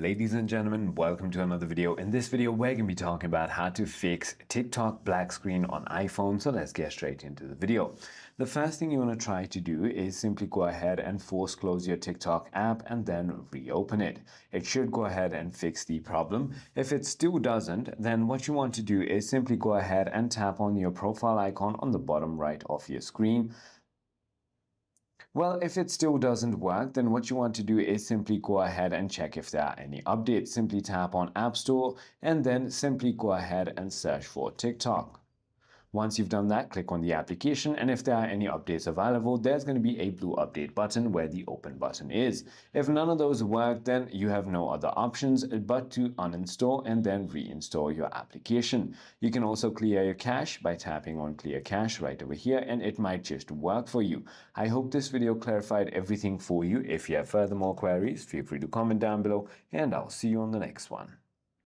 Ladies and gentlemen, welcome to another video. In this video, we're going to be talking about how to fix TikTok black screen on iPhone. So let's get straight into the video. The first thing you want to try to do is simply go ahead and force close your TikTok app and then reopen it. It should go ahead and fix the problem. If it still doesn't, then what you want to do is simply go ahead and tap on your profile icon on the bottom right of your screen. Well, if it still doesn't work, then what you want to do is simply go ahead and check if there are any updates. Simply tap on App Store and then simply go ahead and search for TikTok. Once you've done that, click on the application, and if there are any updates available, there's going to be a blue update button where the open button is. If none of those work, then you have no other options but to uninstall and then reinstall your application. You can also clear your cache by tapping on clear cache right over here, and it might just work for you. I hope this video clarified everything for you. If you have further more queries, feel free to comment down below, and I'll see you on the next one.